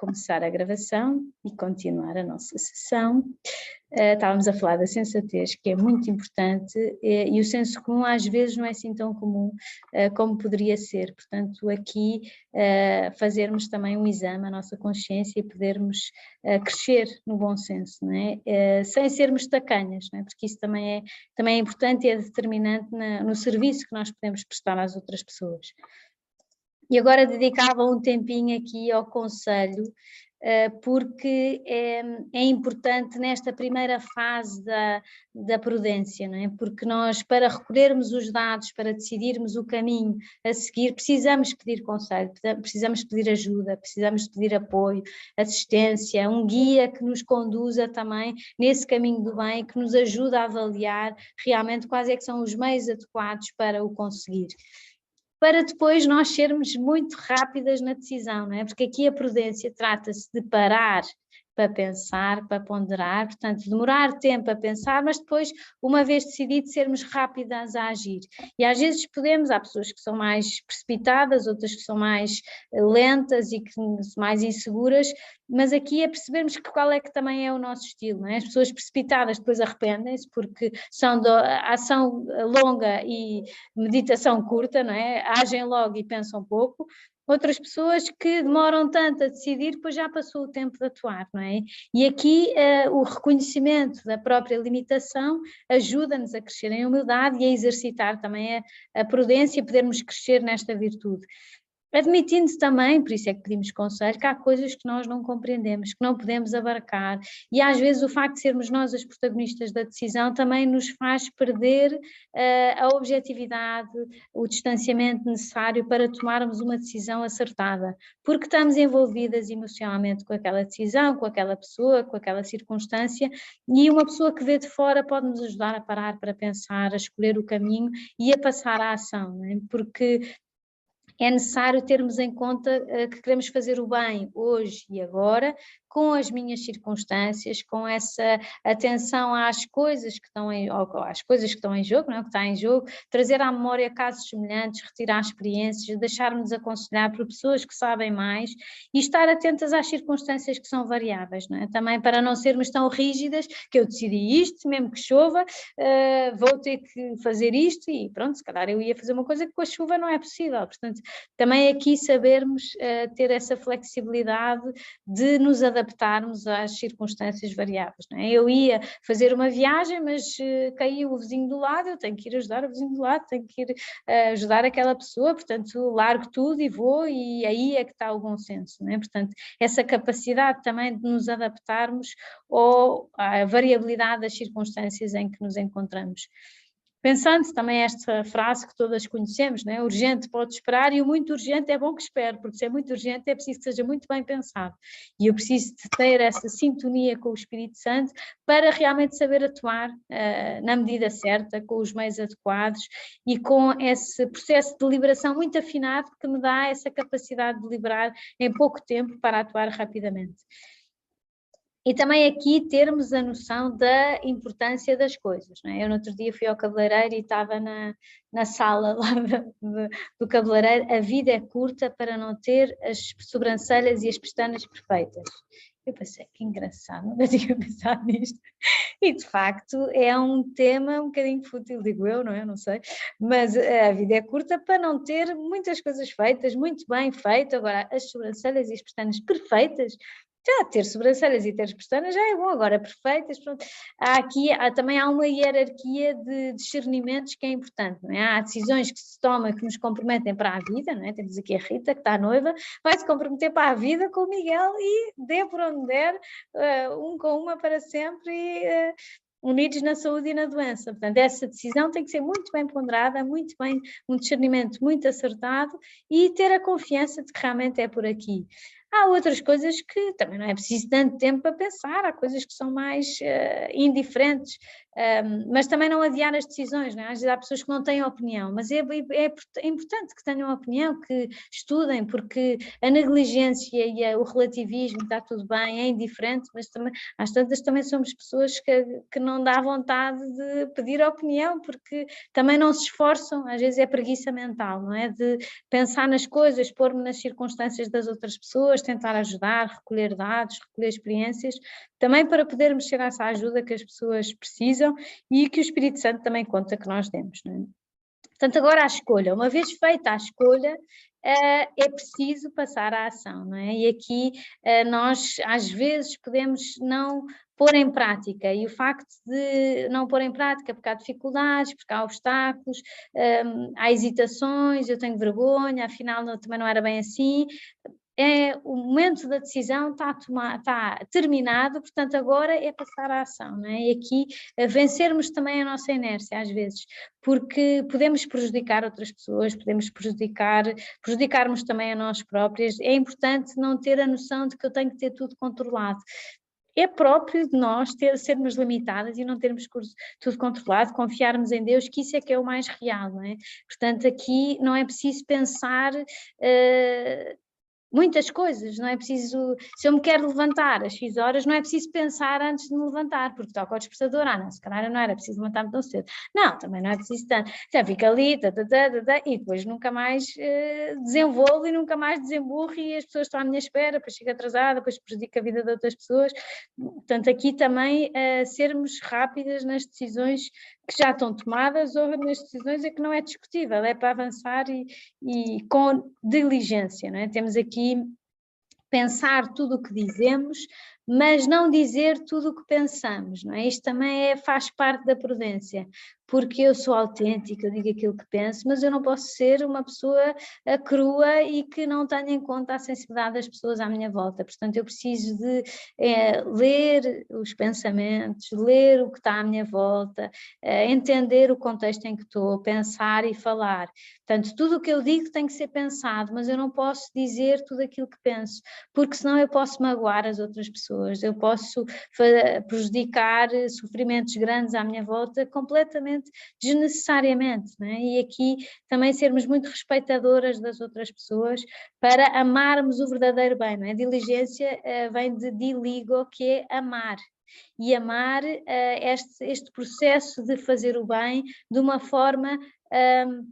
começar a gravação e continuar a nossa sessão. Estávamos a falar da sensatez, que é muito importante, e o senso comum às vezes não é assim tão comum como poderia ser. Portanto, aqui fazermos também um exame à nossa consciência e podermos crescer no bom senso, não é? Sem sermos tacanhas, não é? Porque isso também é importante e é determinante no serviço que nós podemos prestar às outras pessoas. E agora dedicava um tempinho aqui ao conselho, porque é importante nesta primeira fase da prudência, não é? Porque nós, para recolhermos os dados, para decidirmos o caminho a seguir, precisamos pedir conselho, precisamos pedir ajuda, precisamos pedir apoio, assistência, um guia que nos conduza também nesse caminho do bem, que nos ajuda a avaliar realmente quais é que são os meios adequados para o conseguir. Para depois nós sermos muito rápidas na decisão, não é? Porque aqui a prudência trata-se de parar para pensar, para ponderar, portanto demorar tempo a pensar, mas depois, uma vez decidido, sermos rápidas a agir. E às vezes há pessoas que são mais precipitadas, outras que são mais lentas e que mais inseguras, mas aqui é percebermos qual é que também é o nosso estilo, não é? As pessoas precipitadas depois arrependem-se porque são de ação longa e meditação curta, não é? Agem logo e pensam pouco. Outras pessoas que demoram tanto a decidir, depois já passou o tempo de atuar, não é? E aqui o reconhecimento da própria limitação ajuda-nos a crescer em humildade e a exercitar também a prudência e podermos crescer nesta virtude. Admitindo também, por isso é que pedimos conselho, que há coisas que nós não compreendemos, que não podemos abarcar, e às vezes o facto de sermos nós as protagonistas da decisão também nos faz perder a objetividade, o distanciamento necessário para tomarmos uma decisão acertada, porque estamos envolvidas emocionalmente com aquela decisão, com aquela pessoa, com aquela circunstância, e uma pessoa que vê de fora pode nos ajudar a parar para pensar, a escolher o caminho e a passar à ação, não é? Porque é necessário termos em conta que queremos fazer o bem hoje e agora, com as minhas circunstâncias, com essa atenção às coisas que estão em jogo, não é? O que está em jogo, trazer à memória casos semelhantes, retirar experiências, deixar-nos aconselhar por pessoas que sabem mais e estar atentas às circunstâncias que são variáveis, não é? Também para não sermos tão rígidas, que eu decidi isto, mesmo que chova, vou ter que fazer isto e pronto, se calhar eu ia fazer uma coisa que com a chuva não é possível, portanto, também aqui sabermos ter essa flexibilidade de nos adaptarmos às circunstâncias variáveis, não é? Eu ia fazer uma viagem, mas caiu o vizinho do lado, eu tenho que ir ajudar o vizinho do lado, tenho que ir ajudar aquela pessoa, portanto largo tudo e vou, e aí é que está o bom senso, não é? Portanto, essa capacidade também de nos adaptarmos à variabilidade das circunstâncias em que nos encontramos. Pensando também esta frase que todas conhecemos, não é? Urgente pode esperar e o muito urgente é bom que espere, porque se é muito urgente é preciso que seja muito bem pensado. E eu preciso de ter essa sintonia com o Espírito Santo para realmente saber atuar na medida certa, com os meios adequados e com esse processo de deliberação muito afinado que me dá essa capacidade de deliberar em pouco tempo para atuar rapidamente. E também aqui termos a noção da importância das coisas, não é? Eu no outro dia fui ao cabeleireiro e estava na sala lá do cabeleireiro, a vida é curta para não ter as sobrancelhas e as pestanas perfeitas. Eu pensei, que engraçado, nunca tinha pensado nisto. E de facto é um tema um bocadinho fútil, digo eu, não é? Não sei, mas a vida é curta para não ter muitas coisas feitas, muito bem feito. Agora, as sobrancelhas e as pestanas perfeitas, já ter sobrancelhas e ter pestanas já é bom, agora perfeitas, pronto. Também há uma hierarquia de discernimentos que é importante, não é? Há decisões que se tomam que nos comprometem para a vida, não é? Temos aqui a Rita, que está noiva, vai se comprometer para a vida com o Miguel e dê por onde der, um com uma para sempre e unidos na saúde e na doença. Portanto, essa decisão tem que ser muito bem ponderada, muito bem, um discernimento muito acertado e ter a confiança de que realmente é por aqui. Há outras coisas que também não é preciso tanto tempo para pensar, há coisas que são mais indiferentes, mas também não adiar as decisões, não é? Às vezes há pessoas que não têm opinião, mas é importante que tenham opinião, que estudem, porque a negligência e o relativismo, está tudo bem, é indiferente, mas também, às tantas também somos pessoas que não dá vontade de pedir opinião, porque também não se esforçam, às vezes é preguiça mental, não é? De pensar nas coisas, pôr-me nas circunstâncias das outras pessoas, tentar ajudar, recolher dados, recolher experiências, também para podermos chegar a essa ajuda que as pessoas precisam e que o Espírito Santo também conta que nós demos, não é? Portanto, agora a escolha, uma vez feita a escolha, é preciso passar à ação, não é? E aqui nós às vezes podemos não pôr em prática, e o facto de não pôr em prática porque há dificuldades, porque há obstáculos, há hesitações, eu tenho vergonha, afinal também não era bem assim. O momento da decisão está terminado, portanto agora é passar à ação, não é? E aqui vencermos também a nossa inércia às vezes, porque podemos prejudicar outras pessoas, podemos prejudicarmos também a nós próprias. É importante não ter a noção de que eu tenho que ter tudo controlado. É próprio de nós sermos limitadas e não termos tudo controlado, confiarmos em Deus, que isso é que é o mais real, não é? Portanto, aqui não é preciso pensar muitas coisas, não é preciso, se eu me quero levantar às X horas, não é preciso pensar antes de me levantar, porque toca o despertador, não, se calhar não era preciso levantar-me tão cedo, não, também não é preciso tanto, já fica ali, e depois nunca mais desenvolvo e nunca mais desemburro e as pessoas estão à minha espera, depois chego atrasada, depois prejudico a vida de outras pessoas, portanto aqui também sermos rápidas nas decisões que já estão tomadas ou nas decisões é que não é discutível, é para avançar e com diligência, não é? Temos aqui pensar tudo o que dizemos, mas não dizer tudo o que pensamos, não é? Isto também faz parte da prudência, porque eu sou autêntica, eu digo aquilo que penso, mas eu não posso ser uma pessoa crua e que não tenha em conta a sensibilidade das pessoas à minha volta. Portanto, eu preciso de ler os pensamentos, ler o que está à minha volta, entender o contexto em que estou, pensar e falar. Portanto, tudo o que eu digo tem que ser pensado, mas eu não posso dizer tudo aquilo que penso, porque senão eu posso magoar as outras pessoas, eu posso prejudicar sofrimentos grandes à minha volta completamente desnecessariamente, não é? E aqui também sermos muito respeitadoras das outras pessoas para amarmos o verdadeiro bem, não é? Diligência vem de diligo, que é amar. E amar este processo de fazer o bem de uma forma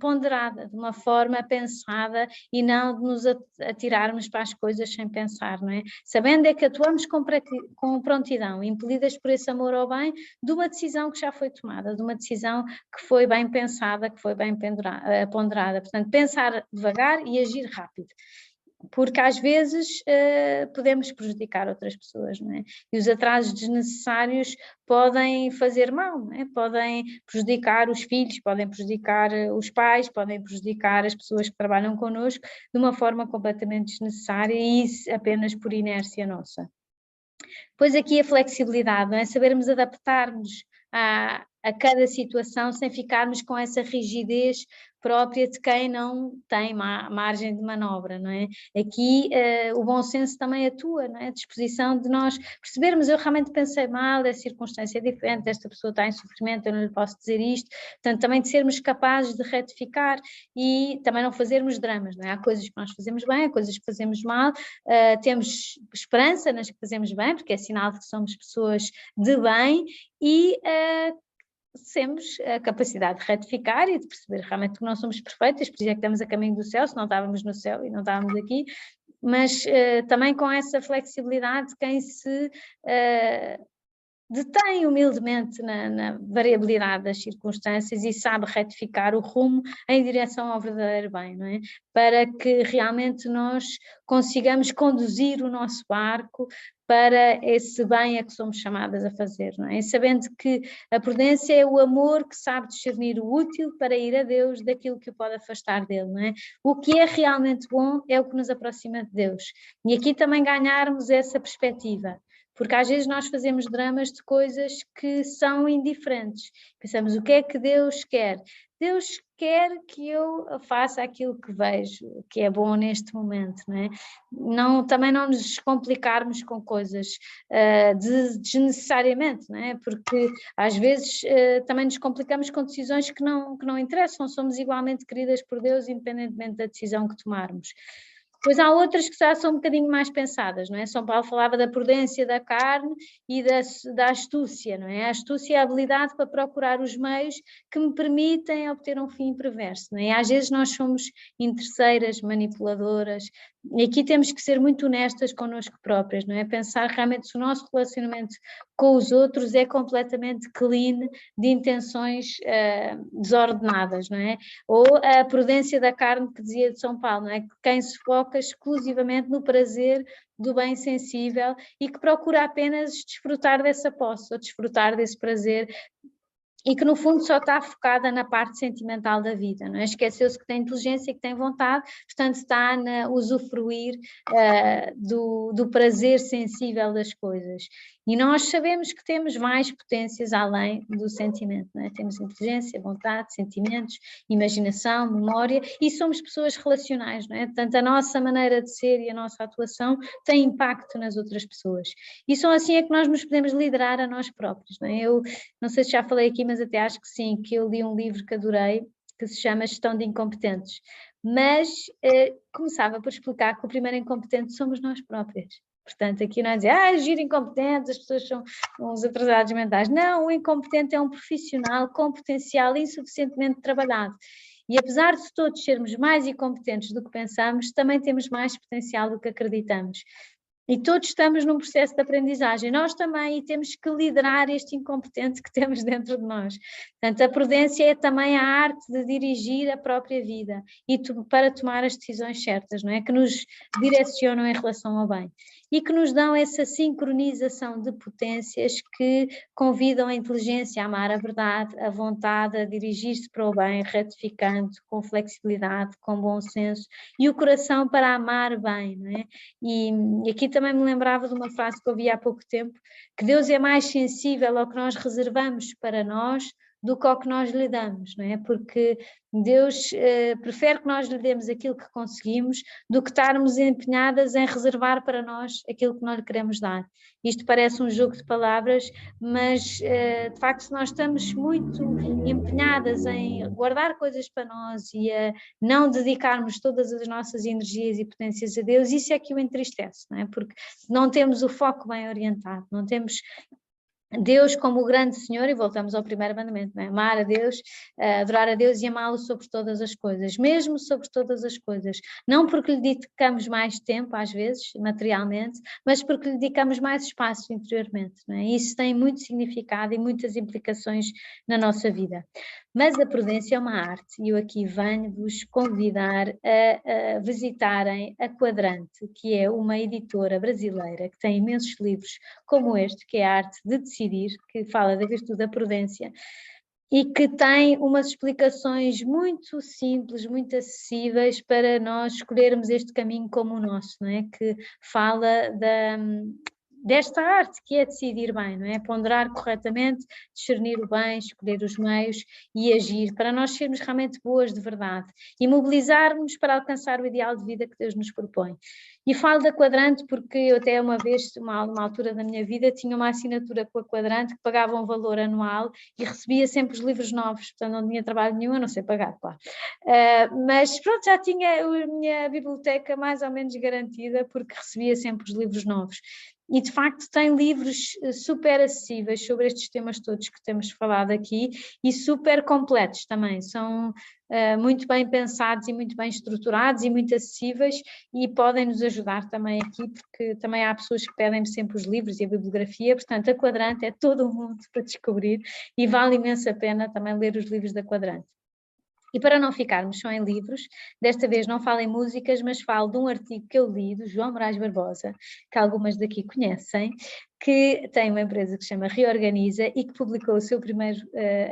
ponderada, de uma forma pensada e não de nos atirarmos para as coisas sem pensar, não é? Sabendo é que atuamos com prontidão, impelidas por esse amor ao bem, de uma decisão que já foi tomada, de uma decisão que foi bem pensada, que foi bem ponderada. Portanto, pensar devagar e agir rápido, porque às vezes podemos prejudicar outras pessoas, não é? E os atrasos desnecessários podem fazer mal, não é? Podem prejudicar os filhos, podem prejudicar os pais, podem prejudicar as pessoas que trabalham connosco de uma forma completamente desnecessária e isso apenas por inércia nossa. Pois aqui a flexibilidade, não é? Sabermos adaptar-nos a cada situação sem ficarmos com essa rigidez própria de quem não tem margem de manobra, não é? Aqui o bom senso também atua, não é? A disposição de nós percebermos, eu realmente pensei mal, a circunstância é diferente, esta pessoa está em sofrimento, eu não lhe posso dizer isto, portanto também de sermos capazes de retificar e também não fazermos dramas, não é? Há coisas que nós fazemos bem, há coisas que fazemos mal, temos esperança nas que fazemos bem, porque é sinal de que somos pessoas de bem e temos a capacidade de retificar e de perceber realmente que não somos perfeitas, por isso é que estamos a caminho do céu, se não estávamos no céu e não estávamos aqui, mas também com essa flexibilidade de quem se detém humildemente na variabilidade das circunstâncias e sabe retificar o rumo em direção ao verdadeiro bem, não é? Para que realmente nós consigamos conduzir o nosso barco para esse bem a que somos chamadas a fazer, não é? E sabendo que a prudência é o amor que sabe discernir o útil para ir a Deus daquilo que o pode afastar dele, não é? O que é realmente bom é o que nos aproxima de Deus. E aqui também ganharmos essa perspectiva, porque às vezes nós fazemos dramas de coisas que são indiferentes. Pensamos, o que é que Deus quer? Deus quer que eu faça aquilo que vejo, que é bom neste momento, não é? Também não nos complicarmos com coisas desnecessariamente, não é? Porque às vezes também nos complicamos com decisões que não interessam, somos igualmente queridas por Deus, independentemente da decisão que tomarmos. Pois há outras que já são um bocadinho mais pensadas, não é? São Paulo falava da prudência da carne e da astúcia, não é? A astúcia é a habilidade para procurar os meios que me permitem obter um fim perverso, não é? E às vezes nós somos interesseiras, manipuladoras, e aqui temos que ser muito honestas connosco próprias, não é? Pensar realmente se o nosso relacionamento com os outros é completamente clean de intenções desordenadas, não é? Ou a prudência da carne que dizia de São Paulo, não é? Quem se foca exclusivamente no prazer do bem sensível e que procura apenas desfrutar dessa posse, ou desfrutar desse prazer, e que no fundo só está focada na parte sentimental da vida, não é? Esqueceu-se que tem inteligência e que tem vontade, portanto está a usufruir do prazer sensível das coisas. E nós sabemos que temos mais potências além do sentimento, não é? Temos inteligência, vontade, sentimentos, imaginação, memória, e somos pessoas relacionais, não é? Portanto, a nossa maneira de ser e a nossa atuação tem impacto nas outras pessoas. E só assim é que nós nos podemos liderar a nós próprios, não é? Eu não sei se já falei aqui, mas até acho que sim, que eu li um livro que adorei, que se chama Gestão de Incompetentes, mas começava por explicar que o primeiro incompetente somos nós próprios. Portanto, aqui não é dizer, agir incompetentes, as pessoas são uns atrasados mentais. Não, o incompetente é um profissional com potencial insuficientemente trabalhado. E apesar de todos sermos mais incompetentes do que pensamos, também temos mais potencial do que acreditamos. E todos estamos num processo de aprendizagem, nós também, e temos que liderar este incompetente que temos dentro de nós. Portanto, a prudência é também a arte de dirigir a própria vida e para tomar as decisões certas, não é? Que nos direcionam em relação ao bem e que nos dão essa sincronização de potências que convidam a inteligência a amar a verdade, a vontade a dirigir-se para o bem, retificando, com flexibilidade, com bom senso, e o coração para amar bem, não é? E aqui também me lembrava de uma frase que ouvi há pouco tempo, que Deus é mais sensível ao que nós reservamos para nós do que ao que nós lhe damos, não é? Porque Deus prefere que nós lhe demos aquilo que conseguimos do que estarmos empenhadas em reservar para nós aquilo que nós lhe queremos dar. Isto parece um jogo de palavras, mas de facto se nós estamos muito empenhadas em guardar coisas para nós e a não dedicarmos todas as nossas energias e potências a Deus, isso é que o entristece, não é? Porque não temos o foco bem orientado, não temos Deus como o grande Senhor, e voltamos ao primeiro mandamento, não é? Amar a Deus, adorar a Deus e amá-lo sobre todas as coisas, mesmo sobre todas as coisas, não porque lhe dedicamos mais tempo às vezes, materialmente, mas porque lhe dedicamos mais espaço interiormente, não é? Isso tem muito significado e muitas implicações na nossa vida. Mas a prudência é uma arte e eu aqui venho-vos convidar a visitarem a Quadrante, que é uma editora brasileira que tem imensos livros como este, que é a Arte de Decidir, que fala da virtude da prudência e que tem umas explicações muito simples, muito acessíveis para nós escolhermos este caminho como o nosso, não é? Que fala desta arte que é decidir bem, não é? Ponderar corretamente, discernir o bem, escolher os meios e agir para nós sermos realmente boas de verdade e mobilizarmos para alcançar o ideal de vida que Deus nos propõe. E falo da Quadrante porque eu até uma vez, numa altura da minha vida, tinha uma assinatura com a Quadrante que pagava um valor anual e recebia sempre os livros novos, portanto não tinha trabalho nenhum, a não ser pagar, claro. Mas pronto, já tinha a minha biblioteca mais ou menos garantida porque recebia sempre os livros novos. E de facto tem livros super acessíveis sobre estes temas todos que temos falado aqui e super completos também, são muito bem pensados e muito bem estruturados e muito acessíveis e podem nos ajudar também aqui, porque também há pessoas que pedem-me sempre os livros e a bibliografia, portanto a Quadrante é todo um mundo para descobrir e vale imensa pena também ler os livros da Quadrante. E para não ficarmos só em livros, desta vez não falo em músicas, mas falo de um artigo que eu li, do João Moraes Barbosa, que algumas daqui conhecem, que tem uma empresa que se chama Reorganiza e que publicou o seu primeiro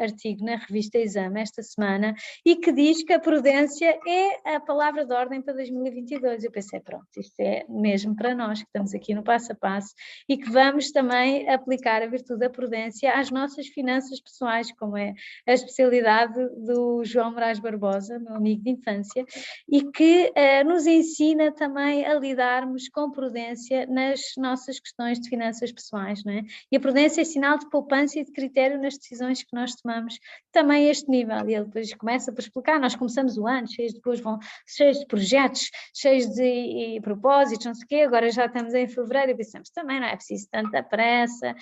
artigo na revista Exame esta semana e que diz que a prudência é a palavra de ordem para 2022. Eu pensei, pronto, isto é mesmo para nós que estamos aqui no Passo a Passo e que vamos também aplicar a virtude da prudência às nossas finanças pessoais, como é a especialidade do João Moraes Barbosa, meu amigo de infância, e que nos ensina também a lidarmos com prudência nas nossas questões de finanças pessoais, não é? E a prudência é sinal de poupança e de critério nas decisões que nós tomamos também a este nível. E ele depois começa por explicar, nós começamos o ano cheios de projetos, cheios de propósitos, não sei o quê, agora já estamos em fevereiro e pensamos, também não é preciso tanta pressa,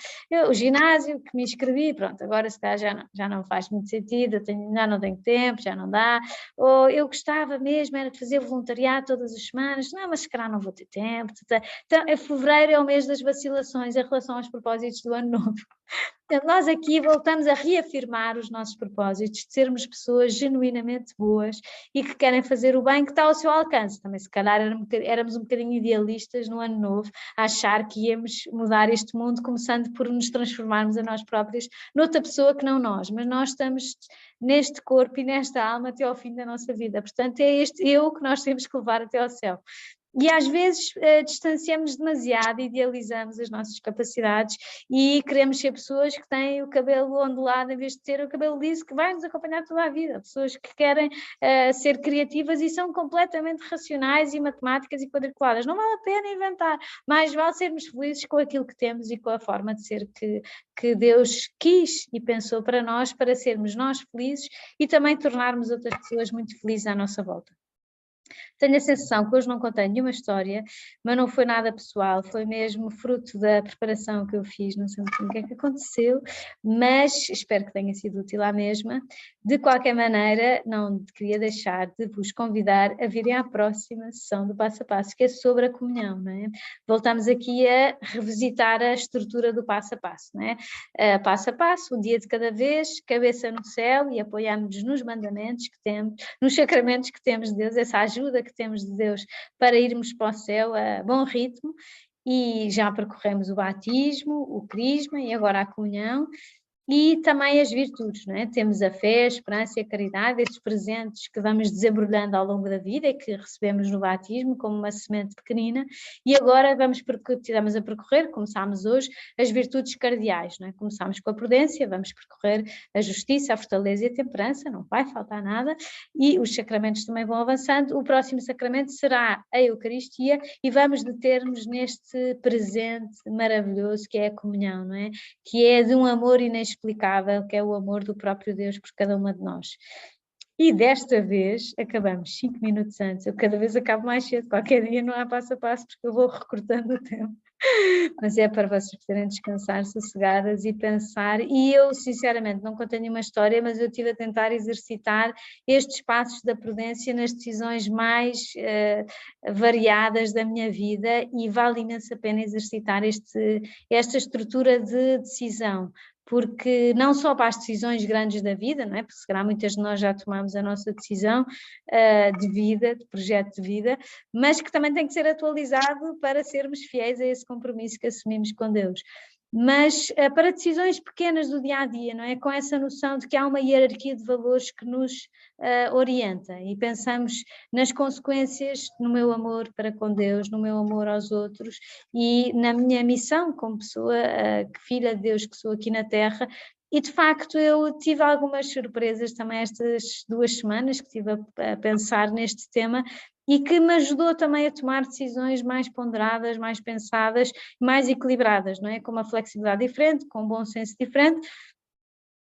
o ginásio que me inscrevi, pronto, agora se calhar já não faz muito sentido, já não tenho tempo, já não dá, ou eu gostava mesmo era de fazer voluntariado todas as semanas, não, mas se calhar não vou ter tempo, então, fevereiro é o mês das vacilações em relação aos propósitos do ano novo. Então, nós aqui voltamos a reafirmar os nossos propósitos, de sermos pessoas genuinamente boas e que querem fazer o bem que está ao seu alcance. Também se calhar éramos um bocadinho idealistas no ano novo, a achar que íamos mudar este mundo, começando por nos transformarmos a nós próprios noutra pessoa que não nós, mas nós estamos neste corpo e nesta alma até ao fim da nossa vida. Portanto, é este eu que nós temos que levar até ao céu. E às vezes distanciamos demasiado, idealizamos as nossas capacidades e queremos ser pessoas que têm o cabelo ondulado em vez de ter o cabelo liso, que vai nos acompanhar toda a vida. Pessoas que querem ser criativas e são completamente racionais e matemáticas e quadriculadas. Não vale a pena inventar, mais vale sermos felizes com aquilo que temos e com a forma de ser que Deus quis e pensou para nós, para sermos nós felizes e também tornarmos outras pessoas muito felizes à nossa volta. Tenho a sensação que hoje não contei nenhuma história, mas não foi nada pessoal, foi mesmo fruto da preparação que eu fiz, não sei muito bem o que é que aconteceu, mas espero que tenha sido útil à mesma. De qualquer maneira, não queria deixar de vos convidar a virem à próxima sessão do Passo a Passo, que é sobre a comunhão, não é? Voltamos aqui a revisitar a estrutura do Passo a Passo, não é? Passo a passo, um dia de cada vez, cabeça no céu e apoiarmos-nos nos mandamentos que temos, nos sacramentos que temos de Deus, essa ajuda que temos de Deus para irmos para o céu a bom ritmo, e já percorremos o batismo, o crisma e agora a comunhão. E também as virtudes, não é? Temos a fé, a esperança e a caridade, estes presentes que vamos desembrulhando ao longo da vida e que recebemos no batismo como uma semente pequenina, e agora estamos a percorrer, começámos hoje, as virtudes cardeais, não é? Começámos com a prudência, vamos percorrer a justiça, a fortaleza e a temperança, não vai faltar nada, e os sacramentos também vão avançando. O próximo sacramento será a Eucaristia e vamos deter-nos neste presente maravilhoso que é a comunhão, não é? Que é de um amor inexplicável, que é o amor do próprio Deus por cada uma de nós. E desta vez acabamos 5 minutos antes, eu cada vez acabo mais cedo, qualquer dia não há passo a passo porque eu vou recortando o tempo, mas é para vocês poderem descansar sossegadas e pensar, e eu sinceramente não contei nenhuma história, mas eu estive a tentar exercitar estes passos da prudência nas decisões mais variadas da minha vida e vale imenso a pena exercitar esta estrutura de decisão, porque não só para as decisões grandes da vida, não é? Porque se calhar muitas de nós já tomamos a nossa decisão de vida, de projeto de vida, mas que também tem que ser atualizado para sermos fiéis a esse compromisso que assumimos com Deus. Mas para decisões pequenas do dia-a-dia, não é? Com essa noção de que há uma hierarquia de valores que nos orienta e pensamos nas consequências no meu amor para com Deus, no meu amor aos outros e na minha missão como pessoa, filha de Deus que sou aqui na Terra. E de facto eu tive algumas surpresas também estas 2 semanas que estive a pensar neste tema e que me ajudou também a tomar decisões mais ponderadas, mais pensadas, mais equilibradas, não é? Com uma flexibilidade diferente, com um bom senso diferente.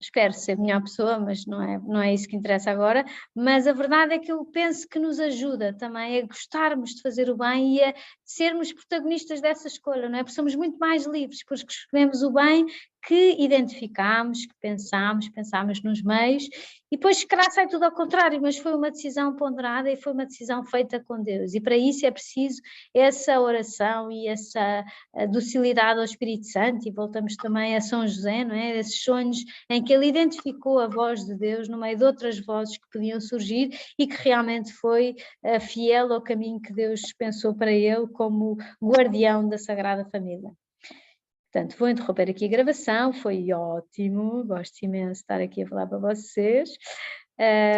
Espero ser melhor pessoa, mas não é isso que interessa agora, mas a verdade é que eu penso que nos ajuda também a gostarmos de fazer o bem e a sermos protagonistas dessa escolha, não é? Porque somos muito mais livres, porque escolhemos o bem que identificámos, que pensámos nos meios, e depois se calhar sai tudo ao contrário, mas foi uma decisão ponderada e foi uma decisão feita com Deus, e para isso é preciso essa oração e essa docilidade ao Espírito Santo, e voltamos também a São José, não é? Esses sonhos em que ele identificou a voz de Deus no meio de outras vozes que podiam surgir e que realmente foi fiel ao caminho que Deus pensou para ele como guardião da Sagrada Família. Portanto, vou interromper aqui a gravação, foi ótimo, gosto imenso de estar aqui a falar para vocês.